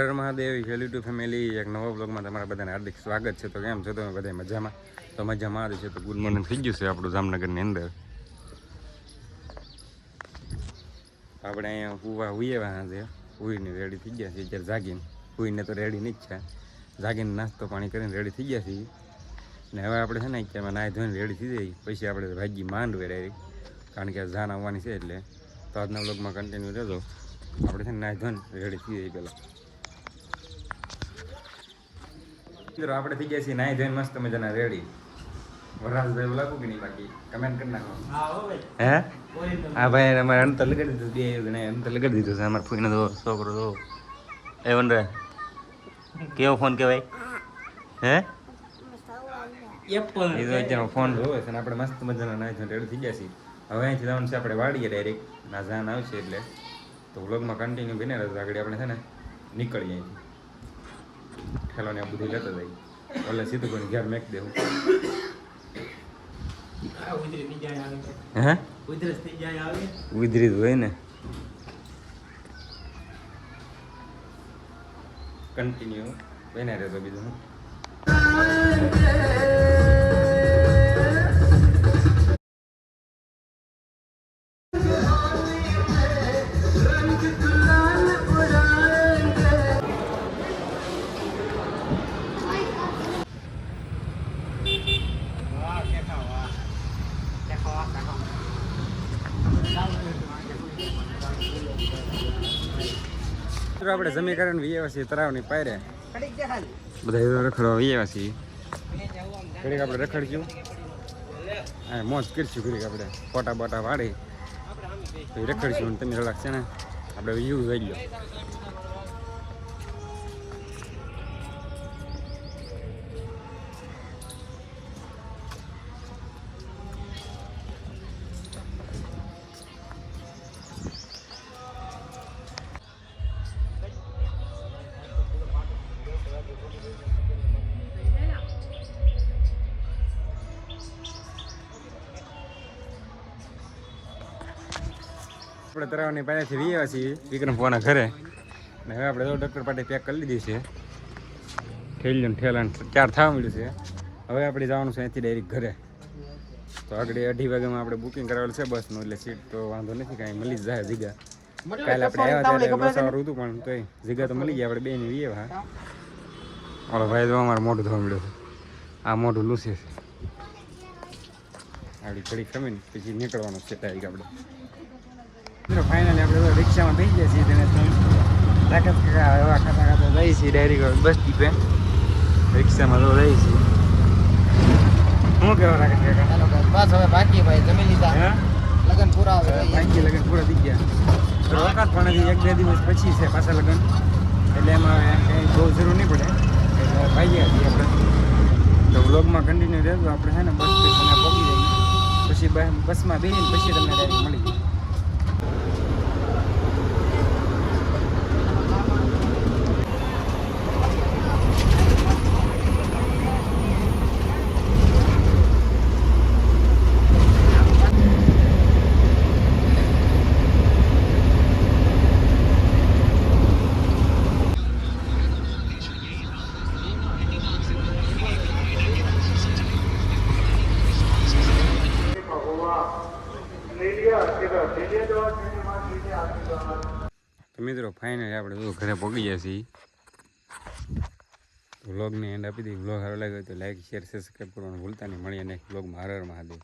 Mahadev YouTube family એક નવા બ્લોગમાં તમારા બધાને હાર્દિક સ્વાગત છે. તો કેમ છો તમે બધા મજામાં? તો મજામાં છે. તો ગુડ મોર્નિંગ થઈ ગયું છે આપણું જામનગરની અંદર. આપણે અહીંયા હુઈએવા છે, હુઈને રેડી થઈ ગયા છે. અત્યારે જાગીને હુઈને તો રેડી નહીં જ છે, જાગીને નાસ્તો પાણી કરીને રેડી થઈ ગયા છીએ. ને હવે આપણે છે ને અત્યારમાં નાહી ધોઈને રેડી થઈ જઈએ, પછી આપણે ભાજી માંડવે ડાયરેક્ટ, કારણ કે જાન આવવાની છે. એટલે તો આજના બ્લોગમાં કન્ટિન્યુ રહેજો. આપણે છે ને નાહી ધોઈને રેડી થઈ જઈએ પહેલાં. મિત્રો આપણે થઈ ગયા છીએ નાહી ધોઈને મસ્ત મજાના રેડી. વરરાજભાઈ લાગુ કે નહીં? બાકી કમેન્ટ કરી નાખો. હે હા ભાઈ, અમારે અંતર લગાડી દીધું, બે જણા અંતર લગાડી દીધું છે. અમારે ફૂઈને તો છોકરો તો એ વનરે કેવો ફોન કહેવાય? હે એ તો અત્યારે ફોન જોવે છે. ને આપણે મસ્ત મજાના નાહી ધોઈને રેડી થઈ ગયા છીએ. હવે અહીંથી જવાનું છે આપણે વાડીએ ડાયરેક્ટ, ના જાન આવશે એટલે. તો વ્લોગમાં કન્ટિન્યુ બને રહેતો. આગળ આપણે છે ને નીકળીએ અહીંથી, ઠેલો ને આ બધું લેતા જાય. એટલે સીધું કોઈ ઘેર મેક દેવું. હે ઉધરી હોય ને. કન્ટિન્યુ બને રહેતો બીજું હું. આપણે જમી કરીને વીએવા છીએ તળાવની પાયરે. બધા રખડવા વીએવા છીએ. ઘડીક આપણે રખડશું, હા મોજ કરીશું. ઘડીક આપણે ફોટા બોટા વાળી રખડશું. તમે થોડાક છે ને આપણે વ્યૂ જોઈ લો. આપણે તળાવની પાસેથી વીએવા છીએ વિક્રમ ફોના ઘરે. ને હવે આપણે ડૉક્ટર પાટી પેક કરી લીધી છે. ઠેલ્યું ઠેલાને 4 થવા મળ્યું છે. હવે આપણે જવાનું છે અહીંથી ડાયરેક્ટ ઘરે. તો આગળ 2:30 વાગ્યામાં આપણે બુકિંગ કરાવેલું છે બસનું, એટલે સીટ તો વાંધો નથી, કાંઈ મળી જ જાય જગ્યા. કાલે આપણે આવ્યા ત્યારે બસવાળું હતું, પણ તોય જગ્યા તો મળી ગયા. આપણે બેને વીએવા. ઓલો ભાઈ તો અમારે મોઢું ધોવા મળ્યો છે. આ મોઢું લૂસે છે. આપણી ઘડી ખમીને પછી નીકળવાનું છે ડાયરેક્ટ આપણે. ફાઇનલી આપણે રિક્ષામાં બેસી ગયા છીએ. તેને તાકાત એવા ખાતા ખાતા જઈએ છીએ ડાયરેક્ટ બસ ડીપે. રિક્ષામાં તો જઈએ છીએ. શું કહેવા રાકેશ કાકા? બસ હવે બાકી ભાઈ જમી લીધા, લગન પૂરા આવે. બાકી લગન પૂરા થઈ ગયા. વખત પણ હજી 1-2 દિવસ પછી છે પાછા લગન, એટલે એમાં કંઈ બહુ જરૂર નહીં પડે. એટલે ભાઈ છીએ આપણે. તો વ્લોગમાં કન્ટિન્યુ રહેજો. આપણે છે ને બસ સ્ટેશને પહોંચી જઈએ, પછી બસમાં બેસીને પછી તમને ડાયરેક્ટ મળી જાય. તો મિત્રો ફાઇનલી આપણે તો ઘરે પહોંચી ગયા છીએ. વ્લોગની એન્ડ આપી દીધી. વ્લોગ સારો લાગ્યો તો લાઈક શેર સબસ્ક્રાઈબ કરવાનું ભૂલતા નહીં. મળીએ નેક્સ્ટ વ્લોગમાં. હર હર મહાદેવ.